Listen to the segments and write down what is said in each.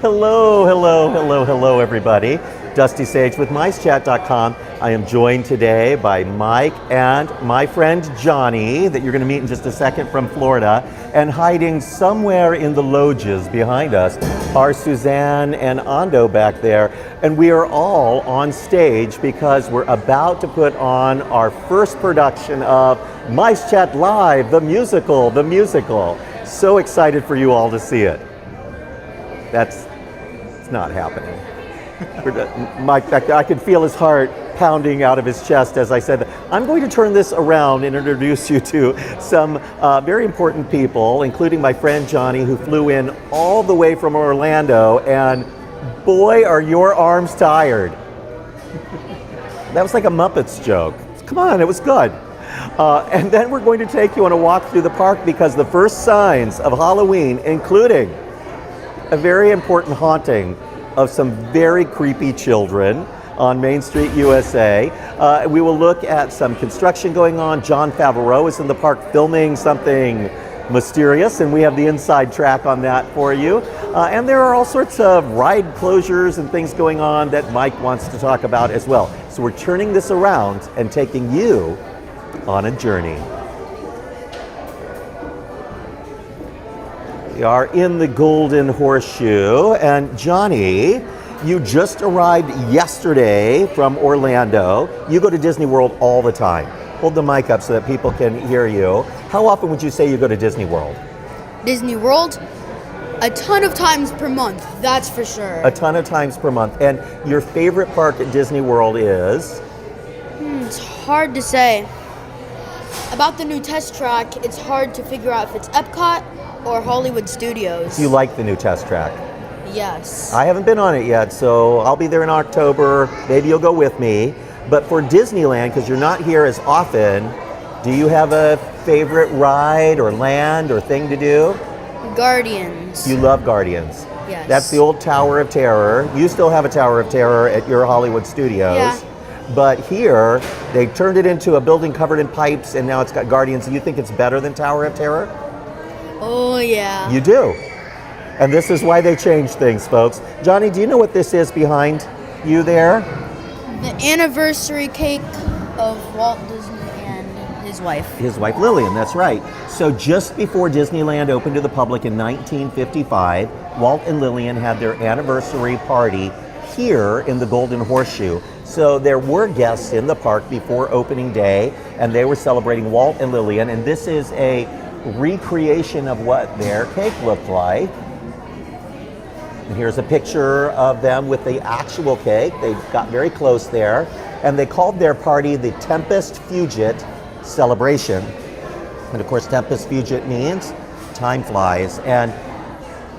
Hello, hello, hello, hello, everybody. Dusty Sage with MiceChat.com. I am joined today by Mike and my friend Johnny, that you're going to meet in just a second, from Florida. And hiding somewhere in the loges behind us are Suzanne and Ando back there. And we are all on stage because we're about to put on our first production of MiceChat Live, the musical, the musical. So excited for you all to see it. It's not happening. Mike, I could feel his heart pounding out of his chest as I said that. I'm going to turn this around and introduce you to some very important people, including my friend Johnny, who flew in all the way from Orlando, and boy, are your arms tired. That was like a Muppets joke. Come on, it was good. And then we're going to take you on a walk through the park because the first signs of Halloween, including a very important haunting of some very creepy children on Main Street, USA. We will look at some construction going on. John Favreau is in the park filming something mysterious, and we have the inside track on that for you. And there are all sorts of ride closures and things going on that Mike wants to talk about as well. So we're turning this around and taking you on a journey. We are in the Golden Horseshoe, and Johnny, you just arrived yesterday from Orlando. You go to Disney World all the time. Hold the mic up so that people can hear you. How often would you say you go to Disney World? Disney World? A ton of times per month, that's for sure. A ton of times per month. And your favorite park at Disney World is? It's hard to say. About the new test track, it's hard to figure out if it's Epcot or Hollywood Studios. You like the new test track? Yes. I haven't been on it yet, so I'll be there in October. Maybe you'll go with me. But for Disneyland, because you're not here as often, do you have a favorite ride or land or thing to do? Guardians. You love Guardians. Yes. That's the old Tower of Terror. You still have a Tower of Terror at your Hollywood Studios. Yeah. But here, they turned it into a building covered in pipes, and now it's got Guardians. You think it's better than Tower of Terror? Oh, yeah. You do. And this is why they changed things, folks. Johnny, do you know what this is behind you there? The anniversary cake of Walt Disney and his wife. His wife Lillian, that's right. So just before Disneyland opened to the public in 1955, Walt and Lillian had their anniversary party here in the Golden Horseshoe. So there were guests in the park before opening day, and they were celebrating Walt and Lillian, and this is a recreation of what their cake looked like. And here's a picture of them with the actual cake. They got very close there, and they called their party the Tempest Fugit Celebration. And of course, Tempest Fugit means time flies. And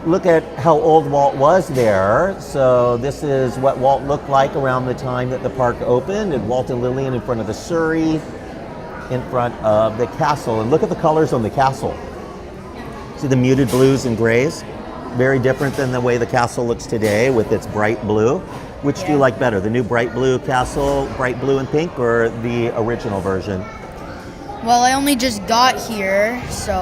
look at how old Walt was there. So this is what Walt looked like around the time that the park opened, and Walt and Lillian in front of the Surrey, in front of the castle. And look at the colors on the castle. See the muted blues and grays? Very different than the way the castle looks today with its bright blue. Which do you like better, the new bright blue castle, bright blue and pink, or the original version? Well, I only just got here, so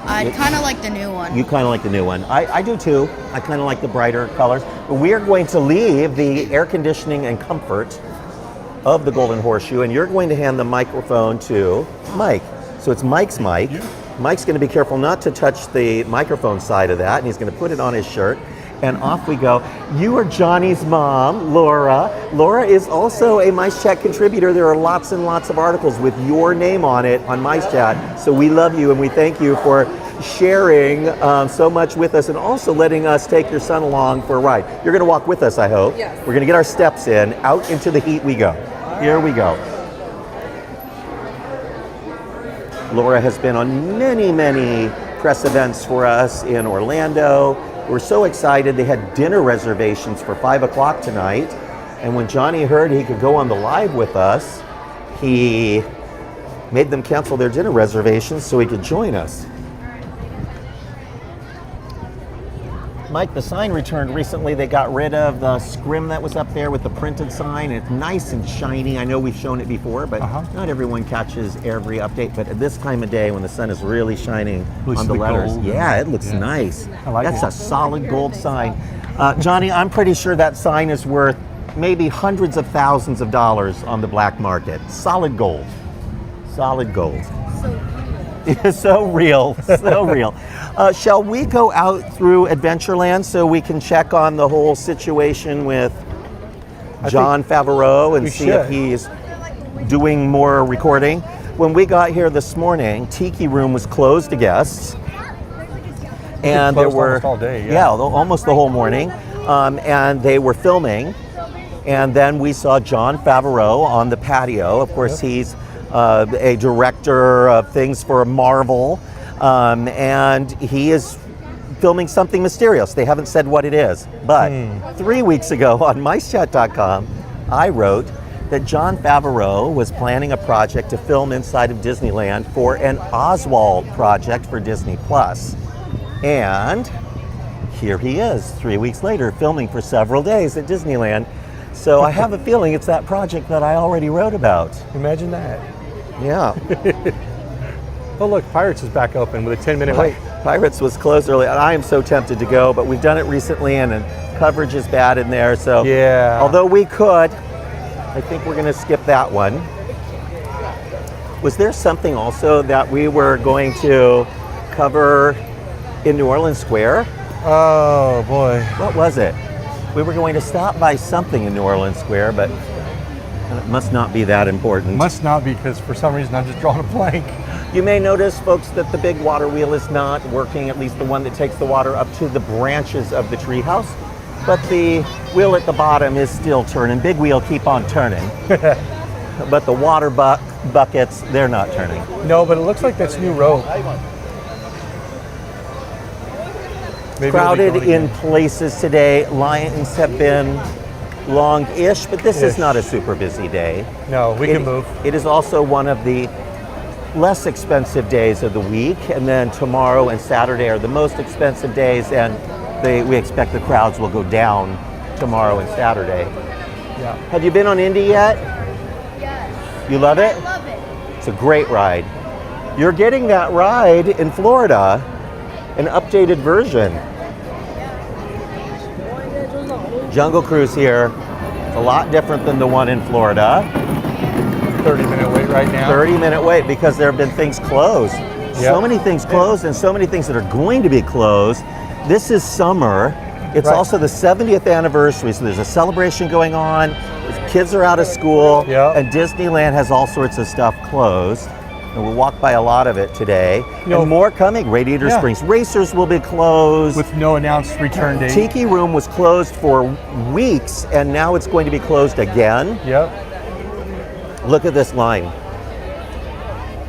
I kind of like the new one. You kind of like the new one. I do too. I kind of like the brighter colors. But we are going to leave the air conditioning and comfort of the Golden Horseshoe, and you're going to hand the microphone to Mike. So it's Mike's mic. Yeah. Mike's going to be careful not to touch the microphone side of that, and he's going to put it on his shirt, and off we go. You are Johnny's mom, Laura. Laura is also a MiceChat contributor. There are lots and lots of articles with your name on it on MiceChat, so we love you and we thank you for sharing so much with us, and also letting us take your son along for a ride. You're going to walk with us, I hope. Yes. We're going to get our steps in. Out into the heat we go. Here we go. Laura has been on many, many press events for us in Orlando. We're so excited. They had dinner reservations for 5 o'clock tonight. And when Johnny heard he could go on the live with us, he made them cancel their dinner reservations so he could join us. Mike, the sign returned recently. They got rid of the scrim that was up there with the printed sign. It's nice and shiny. I know we've shown it before, but not everyone catches every update. But at this time of day, when the sun is really shining on the letters, it looks nice. I like That's it. a solid gold sign. Johnny, I'm pretty sure that sign is worth maybe hundreds of thousands of dollars on the black market. Solid gold. Solid gold. So real, so real. Shall we go out through Adventureland so we can check on the whole situation with John Favreau and see if he's doing more recording? When we got here this morning, Tiki Room was closed to guests. And there were almost all day, almost the whole morning. And they were filming. And then we saw John Favreau on the patio. Of course, he's a director of things for Marvel, and he is filming something mysterious. They haven't said what it is, but 3 weeks ago on MiceChat.com, I wrote that John Favreau was planning a project to film inside of Disneyland for an Oswald project for Disney Plus, and here he is 3 weeks later filming for several days at Disneyland. So I have a feeling it's that project that I already wrote about. Imagine that. Yeah. Oh, look, Pirates is back open with a 10-minute wait. Pirates was closed early. I am so tempted to go, but we've done it recently and coverage is bad in there. So although we could, I think we're going to skip that one. Was there something also that we were going to cover in New Orleans Square? Oh, boy. What was it? We were going to stop by something in New Orleans Square, but it must not be that important. Must not be, because for some reason I'm just drawing a blank. You may notice, folks, that the big water wheel is not working, at least the one that takes the water up to the branches of the treehouse. But the wheel at the bottom is still turning. Big wheel, keep on turning. But the water buckets, they're not turning. No, but it looks like that's new rope. Maybe Crowded in places today. Lines have been long-ish, but this is not a super busy day. No, we can move. It is also one of the less expensive days of the week, and then tomorrow and Saturday are the most expensive days, and we expect the crowds will go down tomorrow and Saturday. Yeah. Have you been on Indy yet? Yes. You love it? I love it. It's a great ride. You're getting that ride in Florida, an updated version. Jungle Cruise here, a lot different than the one in Florida. 30-minute wait right now. 30-minute wait because there have been things closed. So many things closed and so many things that are going to be closed. This is summer. It's also the 70th anniversary, so there's a celebration going on. Kids are out of school, and Disneyland has all sorts of stuff closed. And we'll walk by a lot of it today. And more coming. Radiator Springs Racers will be closed. With no announced return date. Tiki Room was closed for weeks, and now it's going to be closed again. Yep. Look at this line.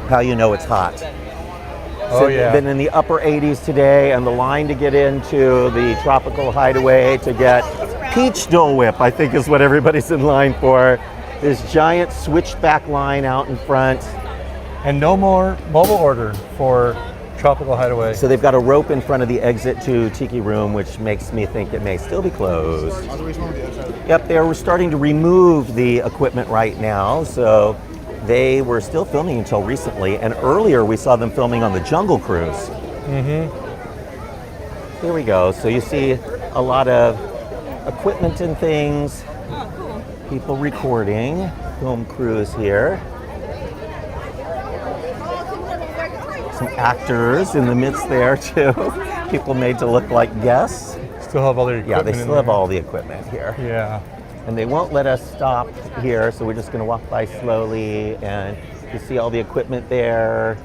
How you know it's hot. Oh, yeah. Been in the upper 80s today, and the line to get into the Tropical Hideaway to get peach Dole Whip, I think is what everybody's in line for. This giant switchback line out in front. And no more mobile order for Tropical Hideaway. So they've got a rope in front of the exit to Tiki Room, which makes me think it may still be closed. Yep, they're starting to remove the equipment right now. So they were still filming until recently. And earlier we saw them filming on the Jungle Cruise. Here we go. So you see a lot of equipment and things. People recording. Film crews here. Some actors in the midst there too. People made to look like guests. Still have all their equipment. Yeah, they still have all the equipment here. Yeah. And they won't let us stop here, so we're just going to walk by slowly, and you see all the equipment there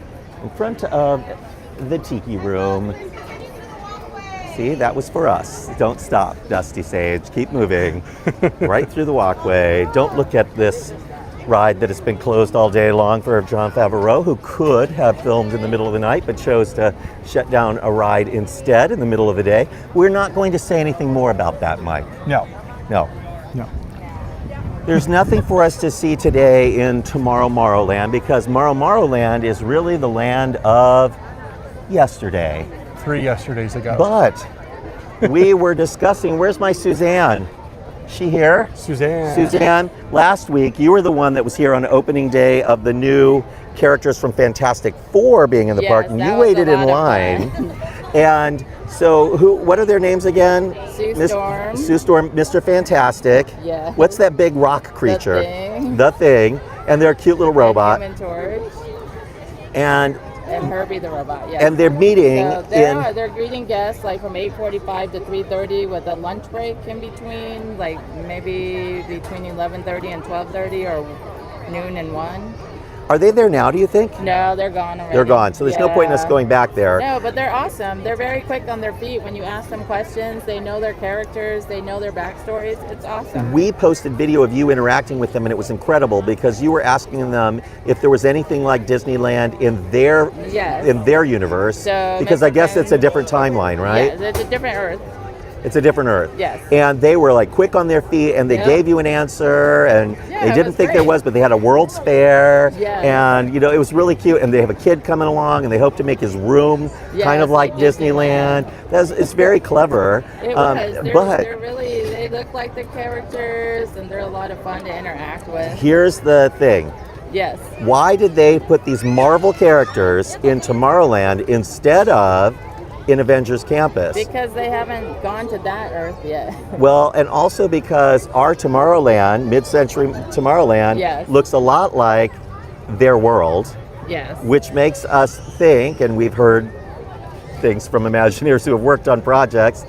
in front of the Tiki Room. See, that was for us. Don't stop, Dusty Sage. Keep moving right through the walkway. Don't look at this ride that has been closed all day long for John Favreau, who could have filmed in the middle of the night, but chose to shut down a ride instead in the middle of the day. We're not going to say anything more about that, Mike. No. No. No. There's nothing for us to see today in Tomorrowland because Tomorrowland is really the land of yesterday. 3 yesterdays ago. But we were discussing, where's my Suzanne? She here? Suzanne. Suzanne, last week you were the one that was here on opening day of the new characters from Fantastic Four being in the Yes, park, and that you was waited a in lot of line. fun. And so, what are their names again? Sue Storm. Sue Storm, Mr. Fantastic. Yeah. What's that big rock creature? Thing. The Thing. And they're a cute little robot. And Human Torch. And Herbie the robot, yes. and they're meeting So they're greeting guests like from 8:45 to 3:30 with a lunch break in between, like maybe between 11:30 and 12:30 or noon and 1. Are they there now, do you think? No, they're gone already. They're gone, so there's no point in us going back there. No, but they're awesome. They're very quick on their feet. When you ask them questions, they know their characters, they know their backstories. It's awesome. We posted video of you interacting with them, and it was incredible because you were asking them if there was anything like Disneyland in their universe. So because I guess it's a Mexican- different timeline, right? Yeah, it's a different Earth. It's a different Earth. Yes. And they were like quick on their feet, and they Yep. gave you an answer, and Yeah, they it didn't was think there great. was, but they had a World's Fair, Yes. and you know it was really cute. And they have a kid coming along, and they hope to make his room kind of Yes, like like Disneyland. It's very clever. It was. But They're really, they look like the characters, and they're a lot of fun to interact with. here's the thing. Yes. Why did they put these Marvel characters in Tomorrowland instead of in Avengers Campus? Because they haven't gone to that Earth yet. Well, and also because our Tomorrowland, mid-century Tomorrowland, Yes. looks a lot like their world, Yes. which makes us think, and we've heard things from Imagineers who have worked on projects,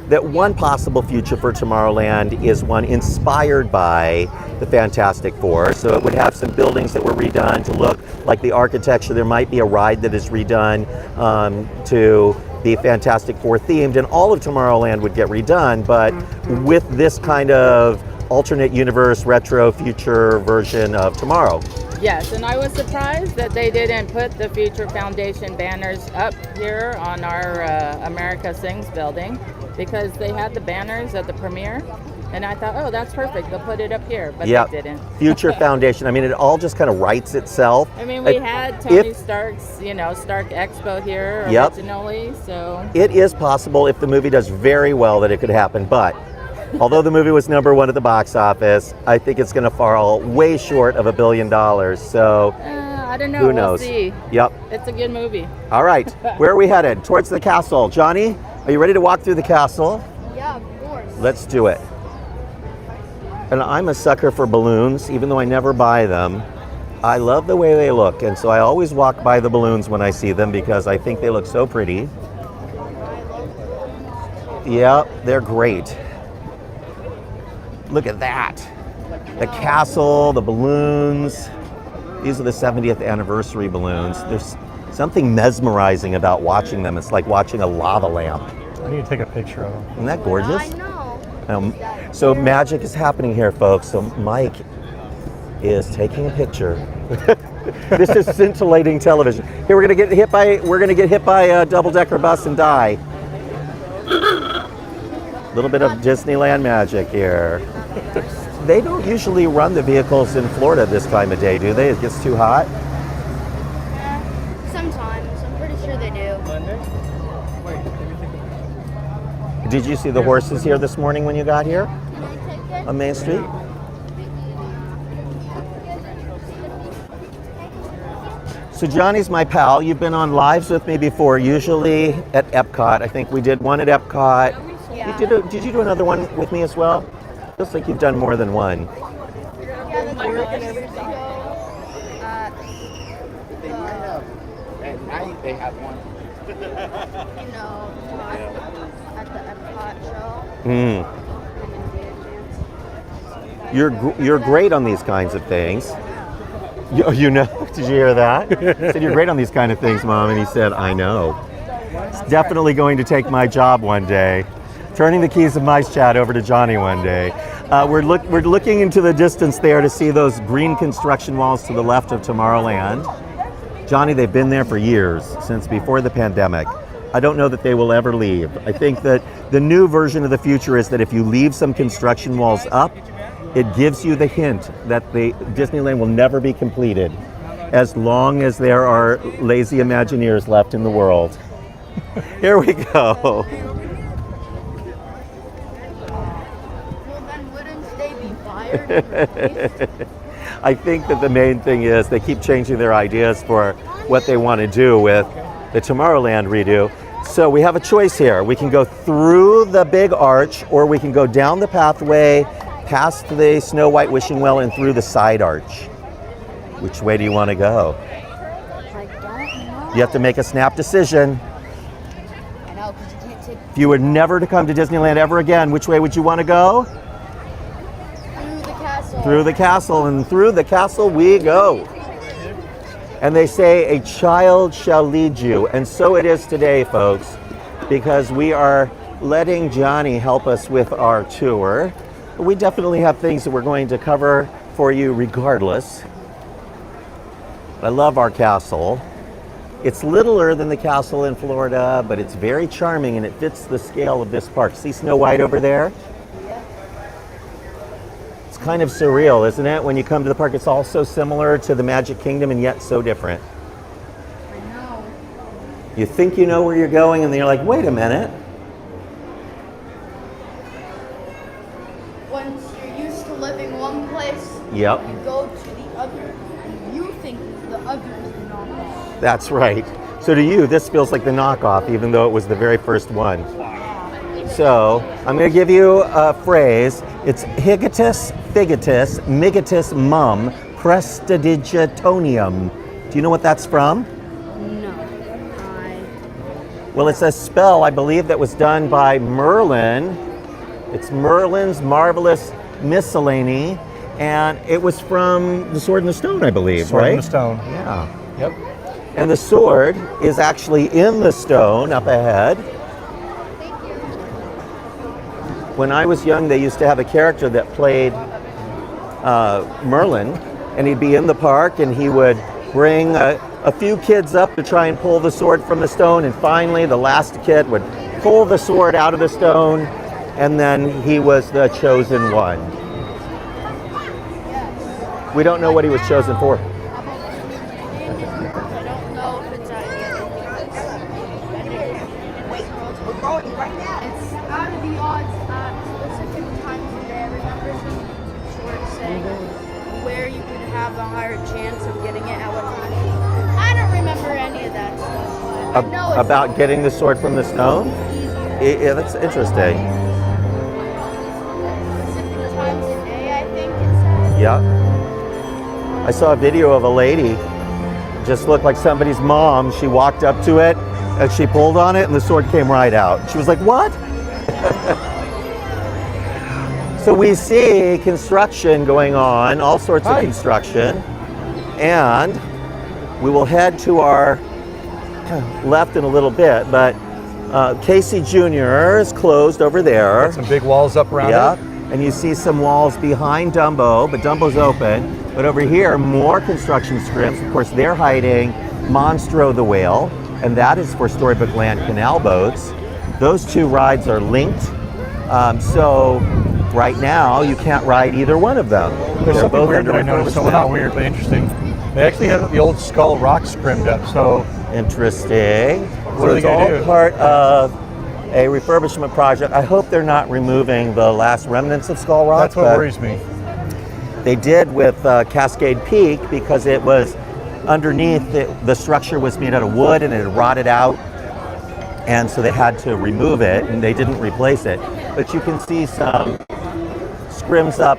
that one possible future for Tomorrowland is one inspired by the Fantastic Four. So it would have some buildings that were redone to look like the architecture. There might be a ride that is redone to be Fantastic Four themed, and all of Tomorrowland would get redone, but with this kind of alternate universe, retro future version of tomorrow. Yes, and I was surprised that they didn't put the Future Foundation banners up here on our America Sings building, because they had the banners at the premiere, and I thought, oh, that's perfect, they'll put it up here, but Yep. they didn't. Future Foundation. I mean, it all just kind of writes itself. I mean, we It- had Tony if- Stark's, Stark Expo here Yep. originally, so It is possible if the movie does very well that it could happen, but although the movie was #1 at the box office, I think it's going to fall way short of $1 billion. So I don't know. who We'll knows? see. Yep. It's a good movie. All right. Where are we headed? Towards the castle. Johnny, are you ready to walk through the castle? Yeah, of course. Let's do it. And I'm a sucker for balloons, even though I never buy them. I love the way they look, and so I always walk by the balloons when I see them because I think they look so pretty. Yeah, they're great. Look at that. The castle, the balloons. These are the 70th anniversary balloons. There's something mesmerizing about watching them. It's like watching a lava lamp. I need to take a picture of them. Isn't that gorgeous? I know. So magic is happening here, folks. So Mike is taking a picture. This is scintillating television. Here we're gonna get hit by a double-decker bus and die. A little bit of Disneyland magic here. They don't usually run the vehicles in Florida this time of day, do they? It gets too hot. Sometimes. I'm pretty sure they do. Did you see the horses here this morning when you got here on Main Street? So Johnny's my pal. You've been on lives with me before, usually at Epcot. I think we did one at Epcot. Yeah. Did you do another one with me as well? Looks like you've done more than one. Yeah, that's like 2 years ago. At night they have one. At the Epcot show. You're great on these kinds of things. You know? Did you hear that? I said you're great on these kind of things, Mom, and he said, I know. It's definitely going to take my job one day. Turning the keys of MiceChat over to Johnny one day. We're looking into the distance there to see those green construction walls to the left of Tomorrowland. Johnny, they've been there for years, since before the pandemic. I don't know that they will ever leave. I think that the new version of the future is that if you leave some construction walls up, it gives you the hint that the Disneyland will never be completed as long as there are lazy Imagineers left in the world. Here we go. I think that the main thing is they keep changing their ideas for what they want to do with the Tomorrowland redo. So we have a choice here. We can go through the big arch, or we can go down the pathway past the Snow White wishing well and through the side arch. Which way do you want to go? I don't know. You have to make a snap decision. I know, because you can't take If you were never to come to Disneyland ever again, which way would you want to go? through the castle. Through the castle, and through the castle we go. And they say a child shall lead you, and so it is today, folks, because we are letting Johnny help us with our tour. We definitely have things that we're going to cover for you regardless. I love our castle. It's littler than the castle in Florida, but it's very charming and it fits the scale of this park. See Snow White over there? It's kind of surreal, isn't it? When you come to the park, it's all so similar to the Magic Kingdom and yet so different. I know. You think you know where you're going and then you're like, wait a minute. Once you're used to living one place, Yep, you go to the other, and you think the other is the normal. that's right. So to you, this feels like the knockoff, even though it was the very first one. So I'm going to give you a phrase. It's higatus, figatus, migatus mum, prestidigitonium. Do you know what that's from? No. Well, it's a spell, I believe, that was done by Merlin. It's Merlin's Marvelous Miscellany, and it was from the Sword in the Stone, I believe, Sword right? in the Stone. Yeah. Yep. And the sword is actually in the stone up ahead. When I was young, they used to have a character that played Merlin, and he'd be in the park and he would bring a few kids up to try and pull the sword from the stone, and finally the last kid would pull the sword out of the stone, and then he was the chosen one. We don't know what he was chosen for. I don't know if it's It's out of the odds at specific times of day. I remember some short saying where you could have a higher chance of getting it at what time. I don't remember any of that stuff. But I know it's About getting the sword from the stone? easier. Yeah, that's interesting. Specific times of day, I think it said. Yeah. I saw a video of a lady, just looked like somebody's mom. She walked up to it and she pulled on it and the sword came right out. She was like, what? So we see construction going on, all sorts of construction, and we will head to our left in a little bit, but Casey Jr. is closed over there. Got some big walls up around Yeah, it. and you see some walls behind Dumbo, but Dumbo's open. But over here, more construction scripts. Of course, they're hiding Monstro the Whale, and that is for Storybook Land canal boats. Those two rides are linked. So right now, you can't ride either one of them. There's They're something both weird that I under noticed. So well, not weird, but interesting. They actually have the old Skull Rock scrimmed up. So Interesting. What So are they it's gonna all do? part of a refurbishment project. I hope they're not removing the last remnants of Skull Rock. that's what but worries me. They did with Cascade Peak because it was underneath, the structure was made out of wood and it had rotted out. And so they had to remove it and they didn't replace it. But you can see some scrims up.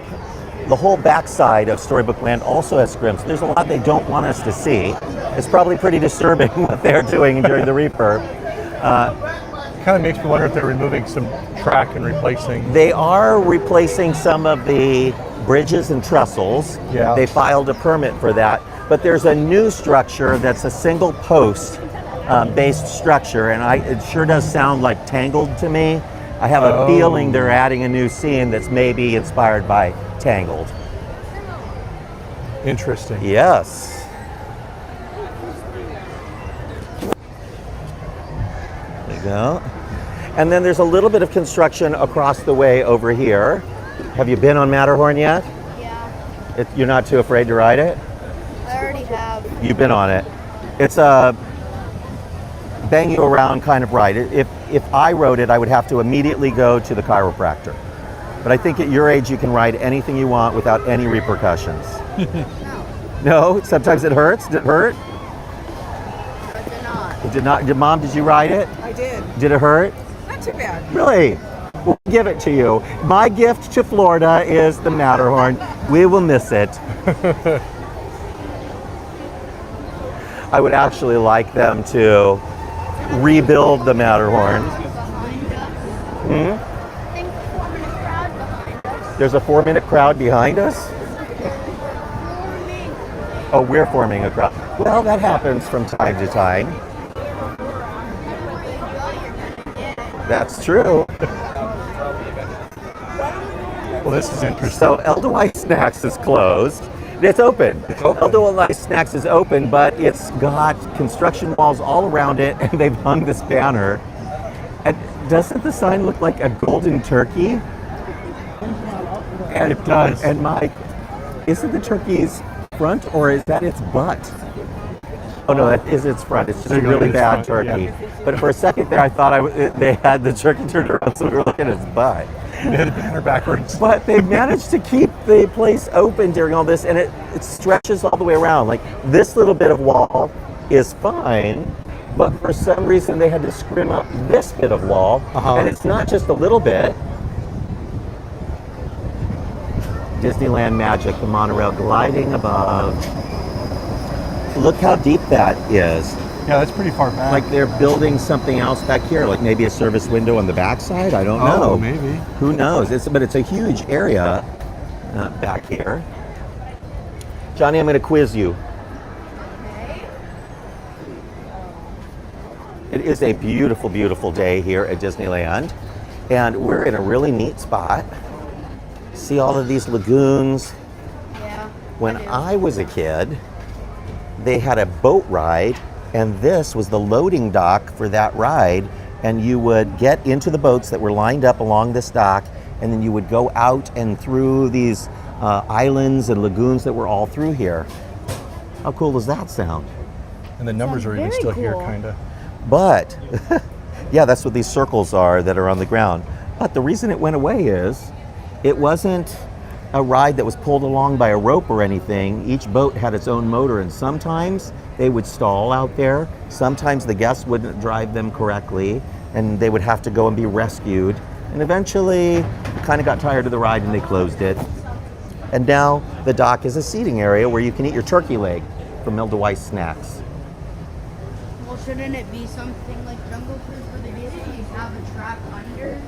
The whole backside of Storybook Land also has scrims. There's a lot they don't want us to see. It's probably pretty disturbing what they're doing during the refurb. Kind of makes me wonder if they're removing some track and replacing. They are replacing some of the bridges and trestles. Yeah. They filed a permit for that. But there's a new structure that's a single post based structure, and it sure does sound like Tangled to me. I have a feeling they're adding a new scene that's maybe inspired by Tangled. Interesting. Yes. There you go. And then there's a little bit of construction across the way over here. Have you been on Matterhorn yet? Yeah, You're not too afraid to ride it? I already have. You've been on it. It's a bang you around kind of ride. If I rode it, I would have to immediately go to the chiropractor But I think at your age you can ride anything you want without any repercussions. No? Sometimes it hurts? Did it hurt? It did not. It did not. Did you ride it? I did. Did it hurt? Not too bad. Really? We'll give it to you. My gift to Florida is the Matterhorn. We will miss it. I would actually like them to rebuild the Matterhorn. I think the 4-minute crowd behind us. There's a 4-minute crowd behind us? Oh, we're forming a crowd. Well, that happens from time to time. That's true. Well, this is interesting. So Eldowise Snacks is closed. It's open. Eldowise Snacks is open, but it's got construction walls all around it, and they've hung this banner. And doesn't the sign look like a golden turkey? And It does. And Mike, isn't the turkey's front, or is that its butt? Oh no, that is its front. It's just a really bad turkey. But for a second there, I thought they had the turkey turned around, so we were looking at its butt. They had the banner backwards. But they managed to keep the place open during all this, and it stretches all the way around. Like this little bit of wall is fine, but for some reason they had to scrim up this bit of wall, and it's not just a little bit. Disneyland magic, the monorail gliding above. Look how deep that is. Yeah, that's pretty far back. Like they're building something else back here, like maybe a service window on the backside. I don't know. Oh, maybe. Who knows? But it's a huge area back here. Johnny, I'm going to quiz you. It is a beautiful, beautiful day here at Disneyland, and we're in a really neat spot. See all of these lagoons? Yeah. When I was a kid, they had a boat ride, and this was the loading dock for that ride, and you would get into the boats that were lined up along this dock, and then you would go out and through these islands and lagoons that were all through here. How cool does that sound? And the numbers are even very still here, cool. kind of. But, yeah, that's what these circles are that are on the ground. But the reason it went away is it wasn't a ride that was pulled along by a rope or anything. Each boat had its own motor, and sometimes they would stall out there. Sometimes the guests wouldn't drive them correctly, and they would have to go and be rescued. And eventually, kind of got tired of the ride and they closed it. And now the dock is a seating area where you can eat your turkey leg from Eldowise Snacks. Well, shouldn't it be something like Jungle Cruise where they basically have a track under?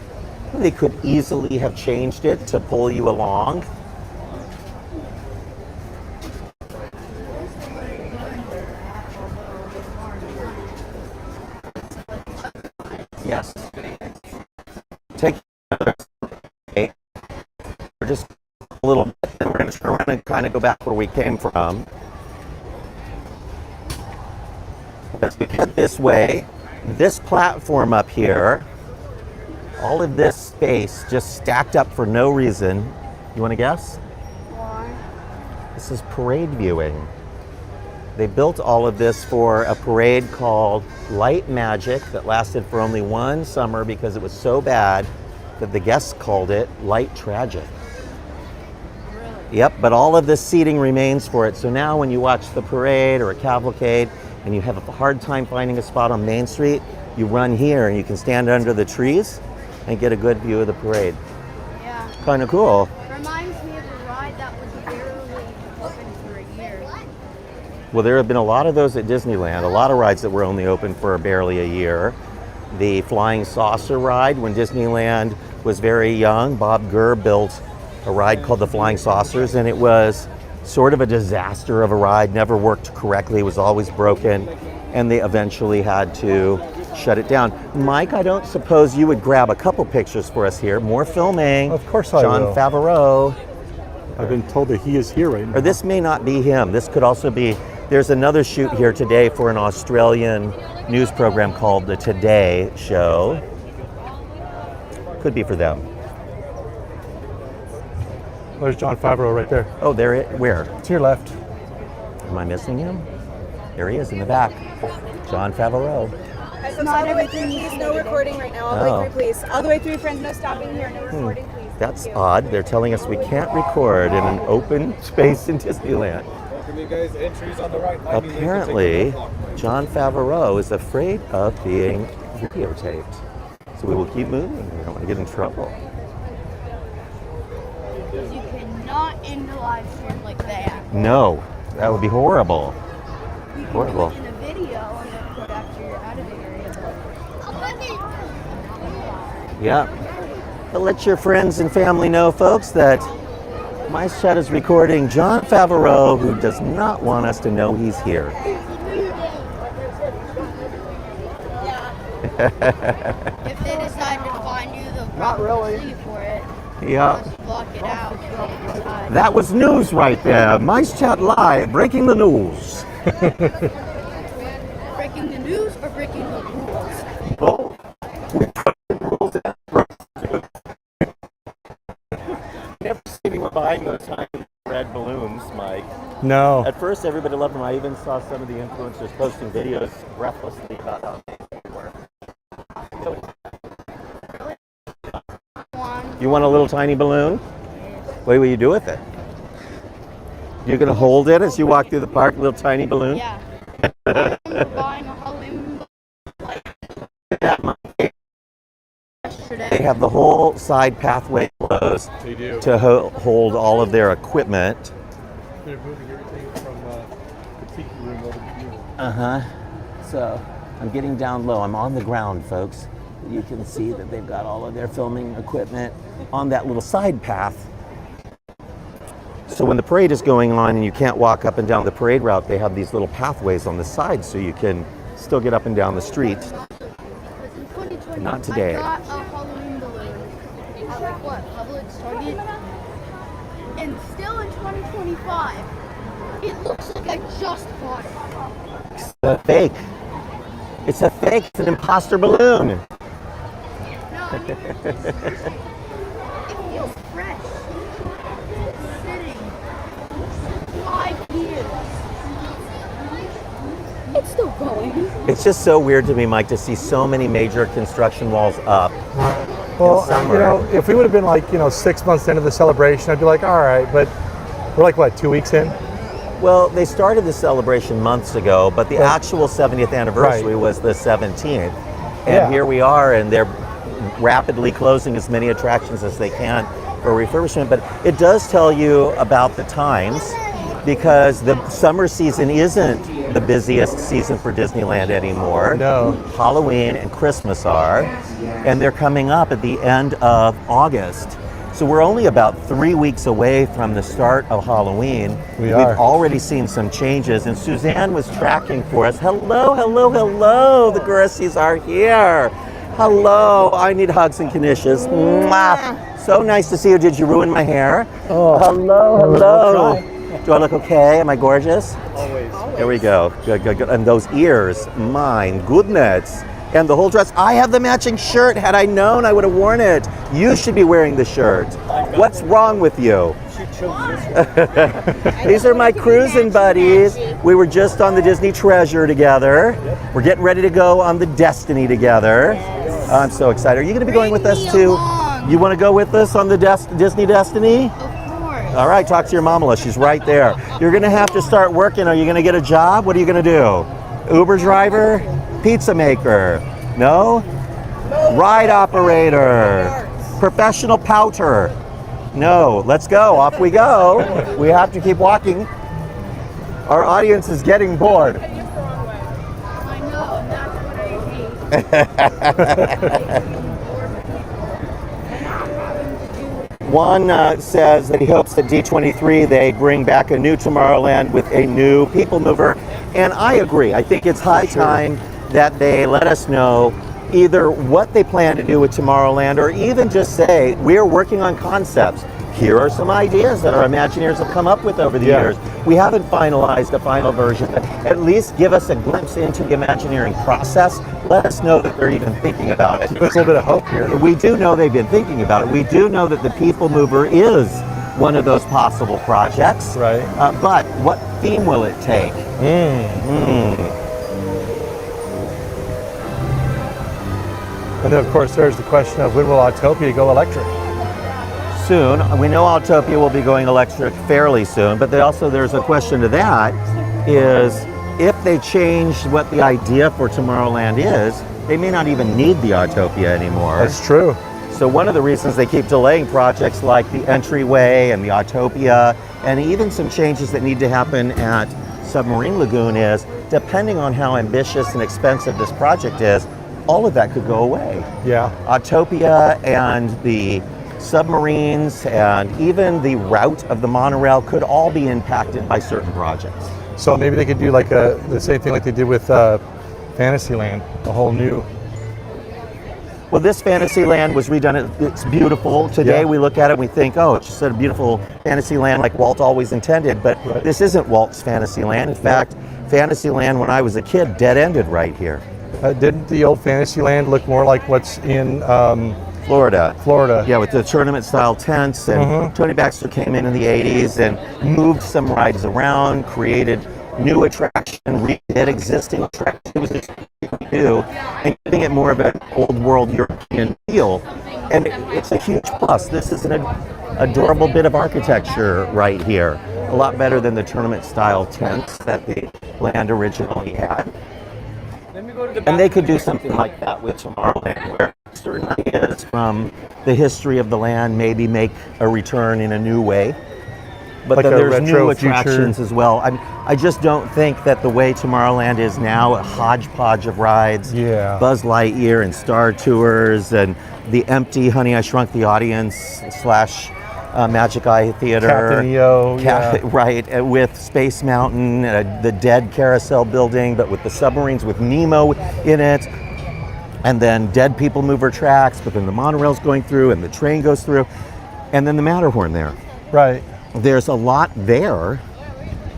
They could easily have changed it to pull you along. Yes. Take okay. We're just a little bit, and we're going to turn around and kind of go back where we came from. As we head this way, this platform up here, all of this space just stacked up for no reason. You want to guess? Why? This is parade viewing. They built all of this for a parade called Light Magic that lasted for only one summer because it was so bad that the guests called it Light Tragic. Really? Yep, but all of this seating remains for it. So now when you watch the parade or a cavalcade and you have a hard time finding a spot on Main Street, you run here and you can stand under the trees and get a good view of the parade. Yeah. Kind of cool. Reminds me of a ride that was barely open for a year. Well, there have been a lot of those at Disneyland, a lot of rides that were only open for barely a year. The Flying Saucer ride, when Disneyland was very young, Bob Gurr built a ride called the Flying Saucers, and it was sort of a disaster of a ride, never worked correctly, was always broken, and they eventually had to shut it down. Mike, I don't suppose you would grab a couple pictures for us here. More filming. Of course I John will. Favreau. I've been told that he is here right now. Or this may not be him. This could also be, there's another shoot here today for an Australian news program called The Today Show. Could be for them. There's John Favreau right there. Oh, there it, where? To your left. Am I missing him? There he is in the back. John Favreau. Not everything needs no recording right now. All the way through, please. All the way through, friends. No stopping here. No recording, please. That's odd. They're telling us we can't record in an open space in Disneyland. Welcome you guys. Entries on the right. Apparently, John Favreau is afraid of being videotaped. So we will keep moving. We don't want to get in trouble. Because you cannot end a live stream like that. No, that would be horrible. You can Horrible. do it in a video and then put after you're out of the area. Yeah. But let your friends and family know, folks, that MiceChat is recording John Favreau, who does not want us to know he's here. If they decide to find you, they'll probably sue you for it. Yeah. Just block it out. If they decide. That was news right there. MiceChat Live, breaking the news. Breaking the news or breaking the rules? Oh, we put the rules in. Never see anyone buying those tiny red balloons, Mike. No. At first, everybody loved them. I even saw some of the influencers posting videos breathlessly about how amazing they were. You want a little tiny balloon? What will you do with it? You're going to hold it as you walk through the park, little tiny balloon? Yeah. I remember buying a Halloween yesterday. They have the whole side pathway closed They do. to hold all of their equipment. They're moving everything from the tiki room over here. Uh-huh. So I'm getting down low. I'm on the ground, folks. You can see that they've got all of their filming equipment on that little side path. So when the parade is going on and you can't walk up and down the parade route, they have these little pathways on the side so you can still get up and down the street. In 2020, Not today. I got a Halloween balloon at like what, Publix, Target? And still in 2025, it looks like I just bought it. It's a fake. It's a fake. It's an imposter balloon. No, I mean, it feels fresh. It's sitting 5 years. It's still going. It's just so weird to me, Mike, to see so many major construction walls up. Well, summer. you know, if we would have been like, 6 months into the celebration, I'd be like, all right, but we're like, what, 2 weeks in? Well, they started the celebration months ago, but the actual 70th anniversary was the 17th. And Yeah. here we are, and they're rapidly closing as many attractions as they can for refurbishment. But it does tell you about the times, because the summer season isn't the busiest season for Disneyland anymore. No. Halloween and Christmas are, and they're coming up at the end of August. So we're only about 3 weeks away from the start of Halloween. We've already seen some changes, and Suzanne was tracking for us. Hello, hello, hello. The Gracies are here. Hello. I need hugs and knishes. Mwah. So nice to see you. Did you ruin my hair? Oh. Hello, hello. Try. Do I look okay? Am I gorgeous? Always. There we go. Good, good, good. And those ears, my goodness. And the whole dress. I have the matching shirt. Had I known, I would have worn it. You should be wearing the shirt. What's wrong with you? These are my cruising buddies. We were just on the Disney Treasure together. We're getting ready to go on the Destiny together. I'm so excited. Are you going to be going with us too? You want to go with us on the Disney Destiny? Of course. All right, talk to your mama. She's right there. You're going to have to start working. Are you going to get a job? What are you going to do? Uber driver? Pizza maker? No? Ride operator? Professional pouter? No. Let's go. Off we go. We have to keep walking. Our audience is getting bored. I know, and that's what I hate. One says that he hopes that D23 they bring back a new Tomorrowland with a new people mover, and I agree. I think it's high time that they let us know either what they plan to do with Tomorrowland, or even just say we're working on concepts. Here are some ideas that our Imagineers have come up with over the years. We haven't finalized a final version, but at least give us a glimpse into the Imagineering process. Let us know that they're even thinking about it. There's a little bit of hope here. We do know they've been thinking about it. We do know that the People Mover is one of those possible projects. Right. But what theme will it take? And then, of course, there's the question of when will Autopia go electric? soon. We know Autopia will be going electric fairly soon, but there's a question to that is if they change what the idea for Tomorrowland is, they may not even need the Autopia anymore. That's true. So one of the reasons they keep delaying projects like the entryway and the Autopia and even some changes that need to happen at Submarine Lagoon is, depending on how ambitious and expensive this project is, all of that could go away. Yeah. Autopia and the submarines and even the route of the monorail could all be impacted by certain projects. So maybe they could do like the same thing like they did with Fantasyland, a whole new. Well, this Fantasyland was redone. It's beautiful. Today Yeah. we look at it and we think, oh, it's just a beautiful Fantasyland like Walt always intended. But Right. this isn't Walt's Fantasyland. In fact, Fantasyland when I was a kid dead-ended right here. Didn't the old Fantasyland look more like what's in Florida. Florida? Yeah, with the tournament-style tents. And Tony Baxter came in the 80s and moved some rides around, created new attraction, redid existing attraction. It was just new and giving it more of an old world European feel. And it's a huge plus. This is an adorable bit of architecture right here. A lot better than the tournament style tents that the land originally had. And they could do something like that with Tomorrowland, where certain ideas from the history of the land maybe make a return in a new way. But Like then a there's retro new attractions future. as well. I just don't think that the way Tomorrowland is now, a hodgepodge of rides, Yeah. Buzz Lightyear and Star Tours and the empty Honey, I Shrunk the Audience / Magic Eye Theater. Captain EO, yeah. Right, with Space Mountain, the dead carousel building, but with the submarines with Nemo in it. And then dead people mover tracks, but then the monorail's going through and the train goes through. And then the Matterhorn there. Right. There's a lot there,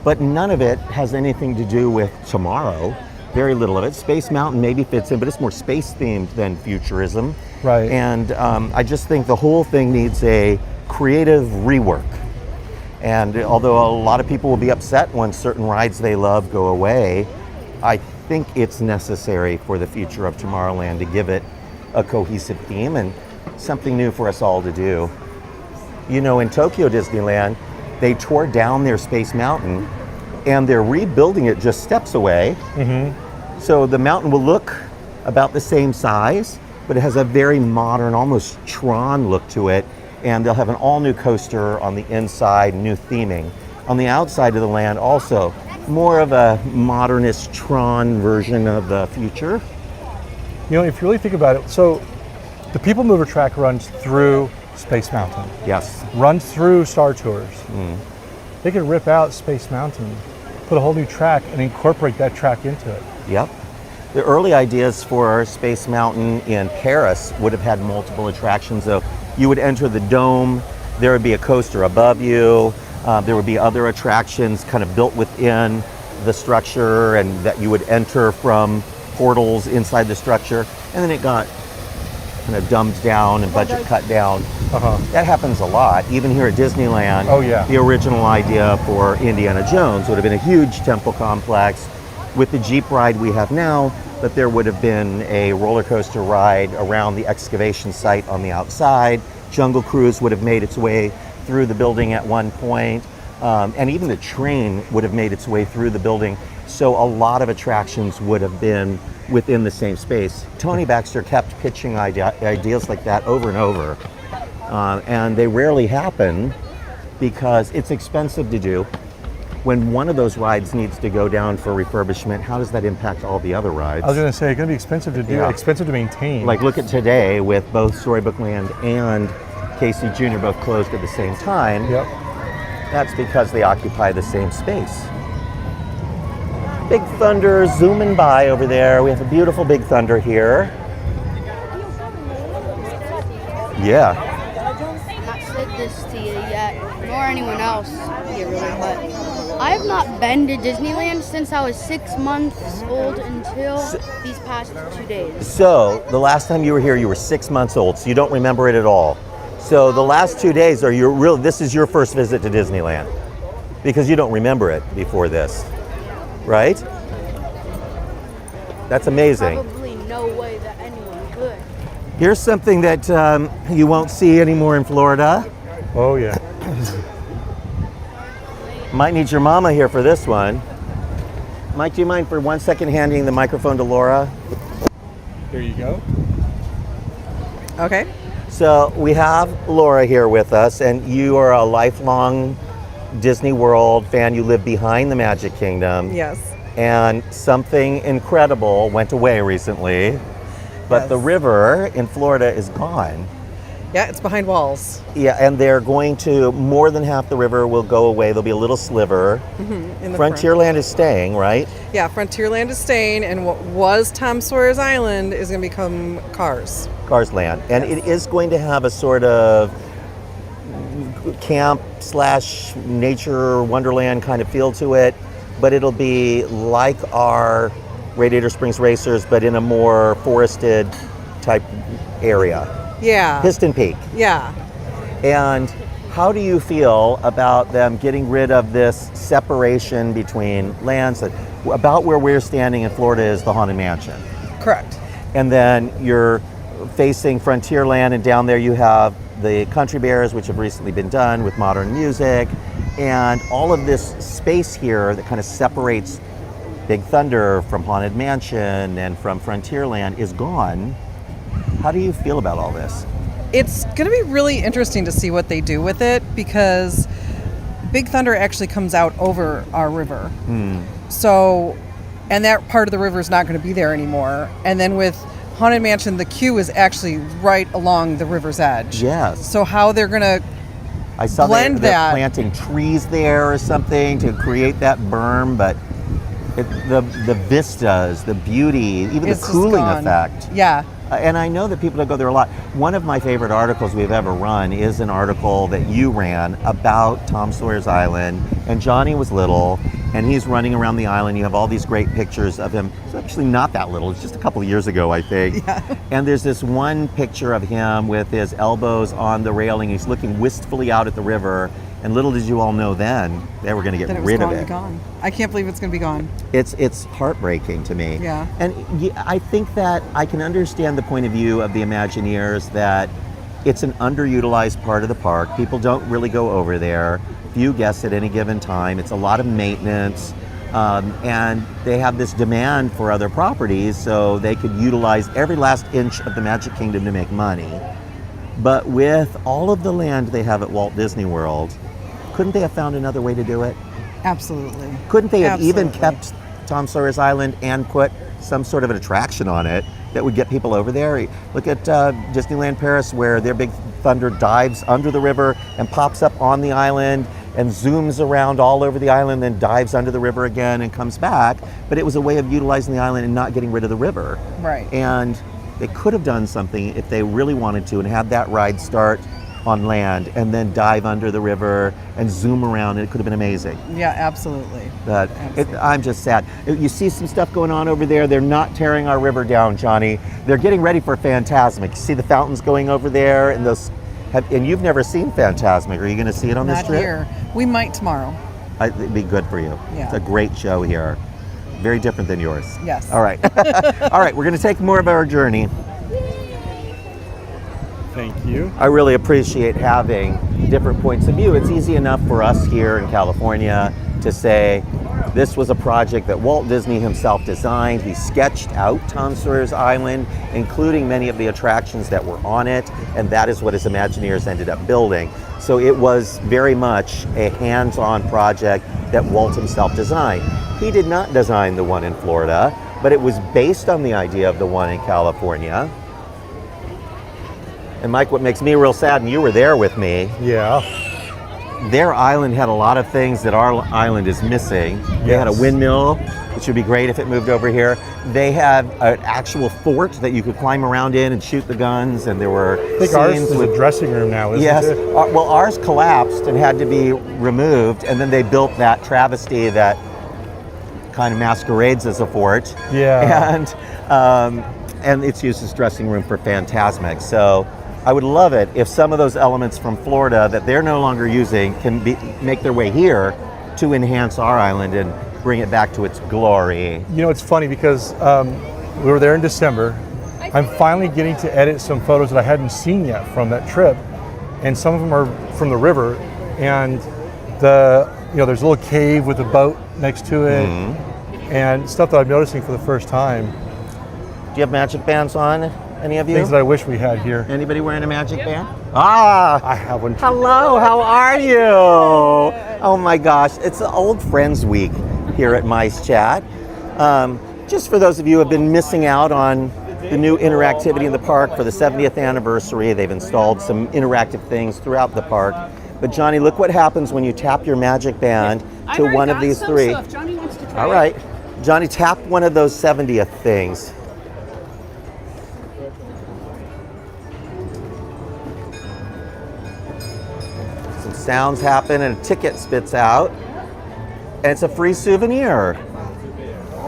but none of it has anything to do with tomorrow. Very little of it. Space Mountain maybe fits in, but it's more space themed than futurism. Right. And I just think the whole thing needs a creative rework. And although a lot of people will be upset when certain rides they love go away, I think it's necessary for the future of Tomorrowland to give it a cohesive theme and something new for us all to do. You know, in Tokyo Disneyland, they tore down their Space Mountain and they're rebuilding it just steps away. So the mountain will look about the same size, but it has a very modern, almost Tron look to it. And they'll have an all new coaster on the inside, new theming. On the outside of the land also, more of a modernist Tron version of the future. You know, if you really think about it, so the People Mover track runs through Space Mountain, Yes. runs through Star Tours. They could rip out Space Mountain, put a whole new track, and incorporate that track into it. Yep. The early ideas for Space Mountain in Paris would have had multiple attractions. So you would enter the dome, there would be a coaster above you, there would be other attractions kind of built within the structure and that you would enter from portals inside the structure. And then it got kind of dumbed down and budget cut down. That happens a lot. Even here at Disneyland, Oh, yeah. the original idea for Indiana Jones would have been a huge temple complex with the Jeep ride we have now, but there would have been a roller coaster ride around the excavation site on the outside. Jungle Cruise would have made its way through the building at one point, and even the train would have made its way through the building. So a lot of attractions would have been within the same space. Tony Baxter kept pitching ideas like that over and over, and they rarely happen because it's expensive to do. When one of those rides needs to go down for refurbishment, how does that impact all the other rides? I was going to say, it's going to be expensive to do, Yeah. expensive to maintain. Like look at today with both Storybook Land and Casey Jr. both closed at the same time. Yep. That's because they occupy the same space. Big Thunder zooming by over there. We have a beautiful Big Thunder here. Yeah. Not said this to you yet, nor anyone else here really, but I have not been to Disneyland since I was 6 months old until these past 2 days. So the last time you were here, you were 6 months old, so you don't remember it at all. So the last 2 days are your real. This is your first visit to Disneyland because you don't remember it before this, right? That's amazing. Probably no way that anyone could. Here's something that you won't see anymore in Florida. Oh yeah. Might need your mama here for this one. Mike, do you mind for 1 second handing the microphone to Laura? There you go. Okay. So we have Laura here with us, and you are a lifelong Disney World fan. You live behind the Magic Kingdom. Yes. And something incredible went away recently, but Yes. the river in Florida is gone. Yeah, it's behind walls. Yeah, and they're going to, more than half the river will go away. There'll be a little sliver. In the front. Frontierland is staying, right? Yeah, Frontierland is staying, and what was Tom Sawyer's Island is going to become Cars. Cars Land. And it is going to have a sort of camp / nature wonderland kind of feel to it, but it'll be like our Radiator Springs Racers, but in a more forested type area. Yeah. Piston Peak. Yeah. And how do you feel about them getting rid of this separation between lands? About where we're standing in Florida is the Haunted Mansion. Correct. And then you're facing Frontierland, and down there you have the Country Bears, which have recently been done with modern music. And all of this space here that kind of separates Big Thunder from Haunted Mansion and from Frontierland is gone. How do you feel about all this? It's going to be really interesting to see what they do with it, because Big Thunder actually comes out over our river. So, and that part of the river is not going to be there anymore. And then with Haunted Mansion, the queue is actually right along the river's edge. Yes. So how they're going to I saw blend they're that. planting trees there or something to create that berm, but the vistas, the beauty, even It's the just cooling gone. effect. Yeah. And I know that people don't go there a lot. One of my favorite articles we've ever run is an article that you ran about Tom Sawyer's Island. And Johnny was little, and he's running around the island. You have all these great pictures of him. It's actually not that little. It's just a couple of years ago, I think. Yeah. And there's this one picture of him with his elbows on the railing. He's looking wistfully out at the river. And little did you all know then, they were going to That get it was rid going of to it. be gone. I can't believe it's going to be gone. It's heartbreaking to me. Yeah. And I think that I can understand the point of view of the Imagineers that it's an underutilized part of the park. People don't really go over there. Few guests at any given time. It's a lot of maintenance. And they have this demand for other properties, so they could utilize every last inch of the Magic Kingdom to make money. But with all of the land they have at Walt Disney World, couldn't they have found another way to do it? Absolutely. Couldn't they have even Absolutely. kept Tom Sawyer's Island and put some sort of an attraction on it that would get people over there? Look at Disneyland Paris, where their Big Thunder dives under the river and pops up on the island and zooms around all over the island, then dives under the river again and comes back. But it was a way of utilizing the island and not getting rid of the river. Right. And they could have done something if they really wanted to and had that ride start on land and then dive under the river and zoom around. It could have been amazing. Yeah, absolutely. But Absolutely. I'm just sad. You see some stuff going on over there. They're not tearing our river down, Johnny. They're getting ready for Fantasmic. You see the fountains going over there, and those. And you've never seen Fantasmic. Are you going to see it on this Not trip? here. We might tomorrow. It'd be good for you. Yeah. It's a great show here. Very different than yours. Yes. All right. All right. We're going to take more of our journey. Thank you. I really appreciate having different points of view. It's easy enough for us here in California to say this was a project that Walt Disney himself designed. He sketched out Tom Sawyer's Island, including many of the attractions that were on it, and that is what his Imagineers ended up building. So it was very much a hands-on project that Walt himself designed. He did not design the one in Florida, but it was based on the idea of the one in California. And Mike, what makes me real sad, and you were there with me, Yeah. their island had a lot of things that our island is missing. They had a Yes. windmill, which would be great if it moved over here. They had an actual fort that you could climb around in and shoot the guns, and there were I think ours scenes is with a dressing room now, isn't yes. it? Well, ours collapsed and had to be removed, and then they built that travesty that kind of masquerades as a fort. Yeah. And it's used as dressing room for Fantasmic. So I would love it if some of those elements from Florida that they're no longer using can make their way here to enhance our island and bring it back to its glory. You know, it's funny because we were there in December. I'm finally getting to edit some photos that I hadn't seen yet from that trip. and some of them are from the river. And there's a little cave with a boat next to it, and stuff that I'm noticing for the first time. Do you have magic bands on? Any of you? Things that I wish we had here. Anybody wearing a magic band? Ah! I have one. Hello, how are you? Oh my gosh, it's the Old Friends Week here at MiceChat. Just for those of you who have been missing out on the new interactivity in the park for the 70th anniversary, they've installed some interactive things throughout the park. But Johnny, look what happens when you tap your magic band to one of these three. So if Johnny wants to try All right, Johnny, tap one of those 70th things. Some sounds happen and a ticket spits out. And it's a free souvenir. You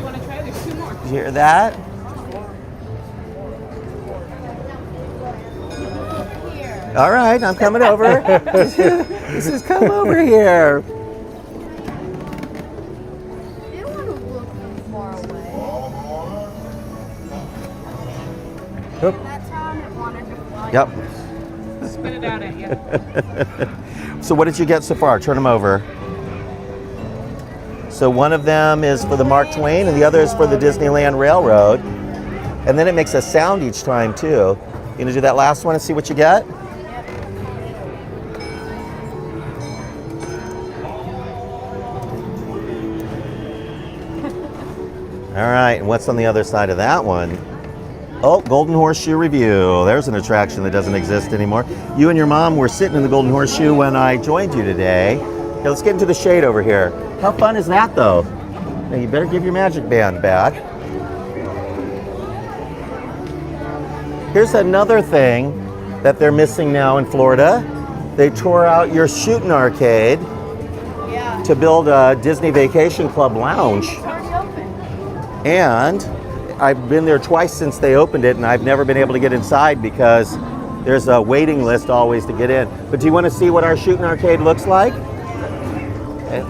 want to try? There's 2 more. Did you hear that? All right, I'm coming over. This is come over here. They don't want to look far away. Yep. That time it wanted to fly. Yep. Spit it out at you. So what did you get so far? Turn them over. So one of them is for the Mark Twain and the other is for the Disneyland Railroad. And then it makes a sound each time too. You gonna do that last one and see what you get? All right, and what's on the other side of that one? Oh, Golden Horseshoe Review. There's an attraction that doesn't exist anymore. You and your mom were sitting in the Golden Horseshoe when I joined you today. Okay, let's get into the shade over here. How fun is that, though? Now, you better give your magic band back. Here's another thing that they're missing now in Florida. They tore out your shooting arcade Yeah. to build a Disney Vacation Club lounge. It's already open. And I've been there twice since they opened it, and I've never been able to get inside because there's a waiting list always to get in. But do you want to see what our shooting arcade looks like? Okay,